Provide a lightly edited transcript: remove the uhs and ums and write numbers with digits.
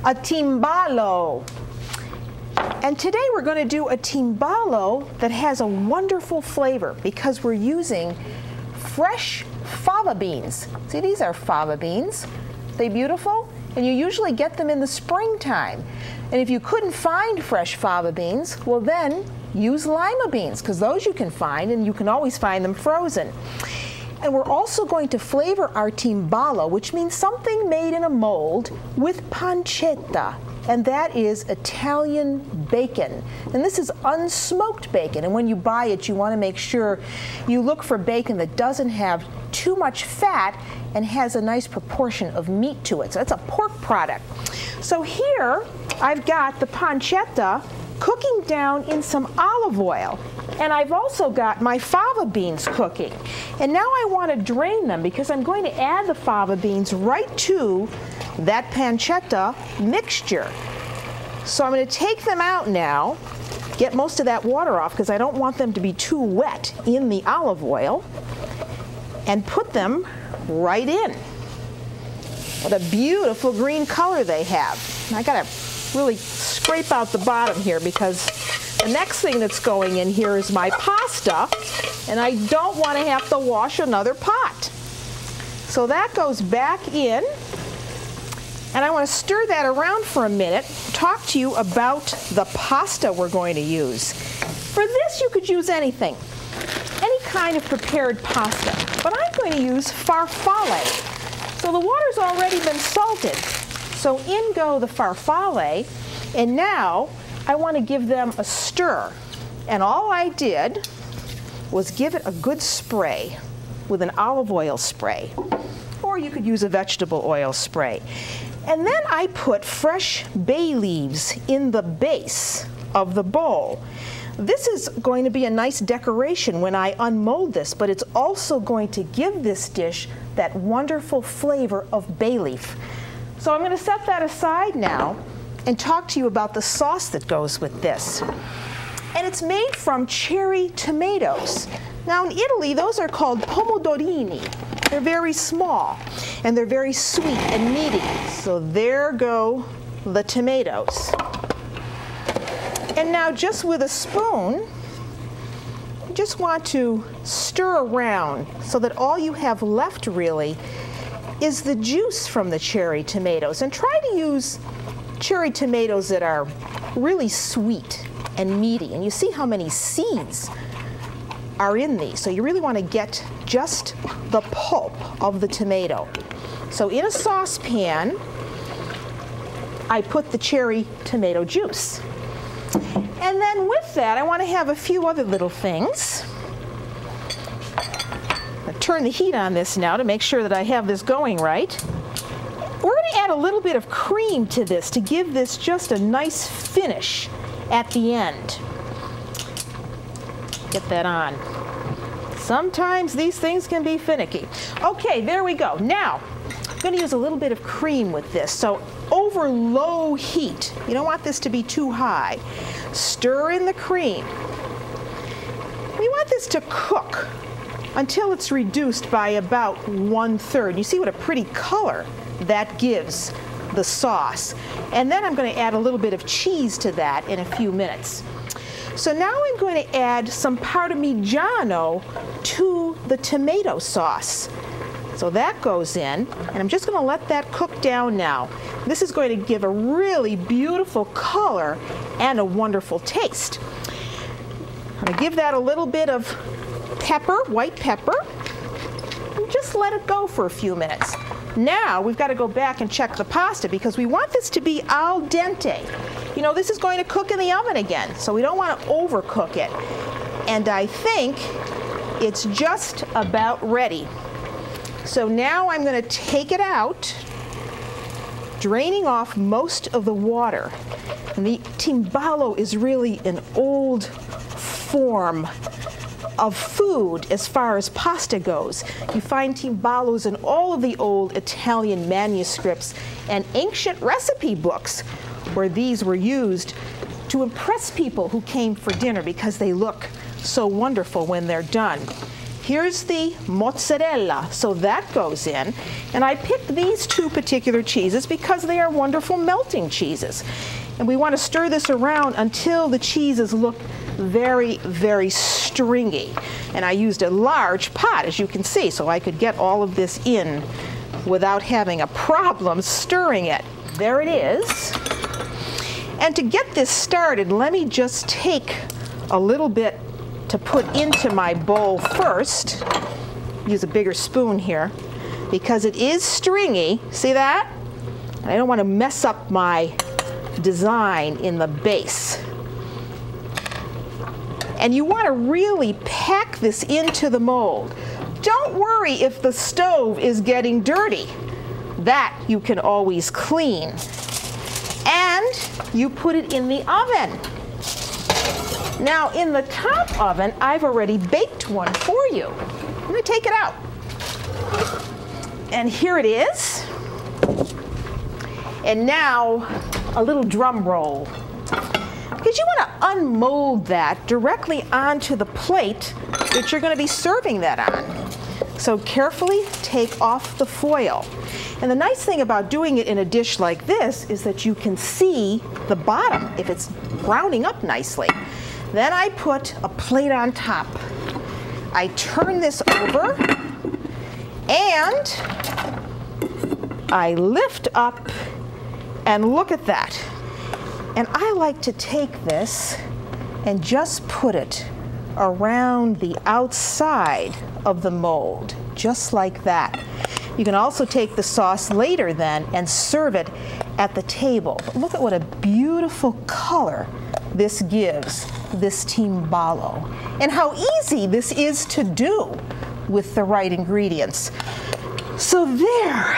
a timbalo. And today we're going to do a timbalo that has a wonderful flavor because we're using fresh fava beans. See, these are fava beans. They beautiful? And you usually get them in the springtime. And if you couldn't find fresh fava beans, well then use lima beans, because those you can find, and you can always find them frozen. And we're also going to flavor our timbalo, which means something made in a mold, with pancetta. And that is Italian bacon. And this is unsmoked bacon. And when you buy it, you want to make sure you look for bacon that doesn't have too much fat and has a nice proportion of meat to it. So that's a pork product. So here I've got the pancetta cooking down in some olive oil. And I've also got my fava beans cooking. And now I want to drain them because I'm going to add the fava beans right to that pancetta mixture. So I'm going to take them out now, get most of that water off because I don't want them to be too wet in the olive oil, and put them right in. What a beautiful green color they have. I got to really scrape out the bottom here because the next thing that's going in here is my pasta, and I don't want to have to wash another pot. So that goes back in, and I want to stir that around for a minute, talk to you about the pasta we're going to use. For this, you could use anything, any kind of prepared pasta, but I'm going to use farfalle. So the water's already been salted. So in go the farfalle, and now I want to give them a stir. And all I did was give it a good spray with an olive oil spray. Or you could use a vegetable oil spray. And then I put fresh bay leaves in the base of the bowl. This is going to be a nice decoration when I unmold this, but it's also going to give this dish that wonderful flavor of bay leaf. So I'm going to set that aside now and talk to you about the sauce that goes with this. And it's made from cherry tomatoes. Now in Italy, those are called pomodorini. They're very small, and they're very sweet and meaty. So there go the tomatoes. And now just with a spoon, you just want to stir around so that all you have left really is the juice from the cherry tomatoes. And try to use cherry tomatoes that are really sweet and meaty. And you see how many seeds are in these. So you really want to get just the pulp of the tomato. So in a saucepan, I put the cherry tomato juice. And then with that, I want to have a few other little things. I'll turn the heat on this now to make sure that I have this going right. We're going to add a little bit of cream to this to give this just a nice finish at the end. Get that on. Sometimes these things can be finicky. Okay, there we go. Now, I'm going to use a little bit of cream with this. So over low heat, you don't want this to be too high. Stir in the cream. We want this to cook until it's reduced by about 1/3. You see what a pretty color that gives the sauce. And then I'm going to add a little bit of cheese to that in a few minutes. So now I'm going to add some parmigiano to the tomato sauce. So that goes in, and I'm just going to let that cook down now. This is going to give a really beautiful color and a wonderful taste. I'm going to give that a little bit of pepper, white pepper, and just let it go for a few minutes. Now we've got to go back and check the pasta because we want this to be al dente. You know, this is going to cook in the oven again, so we don't want to overcook it. And I think it's just about ready. So now I'm going to take it out, draining off most of the water. And the timbalo is really an old form of food as far as pasta goes. You find timbalos in all of the old Italian manuscripts and ancient recipe books where these were used to impress people who came for dinner because they look so wonderful when they're done. here's the mozzarella, so that goes in. And I picked these two particular cheeses because they are wonderful melting cheeses. And we want to stir this around until the cheeses look very, very stringy. And I used a large pot, as you can see, so I could get all of this in without having a problem stirring it. There it is. And to get this started, let me just take a little bit to put into my bowl first. Use a bigger spoon here because it is stringy. See that? And I don't want to mess up my design in the base. And you want to really pack this into the mold. Don't worry if the stove is getting dirty. That you can always clean. And you put it in the oven. Now in the top oven, I've already baked one for you. Let me take it out. And here it is. And now a little drum roll. Because you want to unmold that directly onto the plate that you're going to be serving that on. So carefully take off the foil. And the nice thing about doing it in a dish like this is that you can see the bottom if it's browning up nicely. Then I put a plate on top. I turn this over and I lift up and look at that. And I like to take this and just put it around the outside of the mold, just like that. You can also take the sauce later then and serve it at the table. But look at what a beautiful color this gives this timbalo, and how easy this is to do with the right ingredients. So there.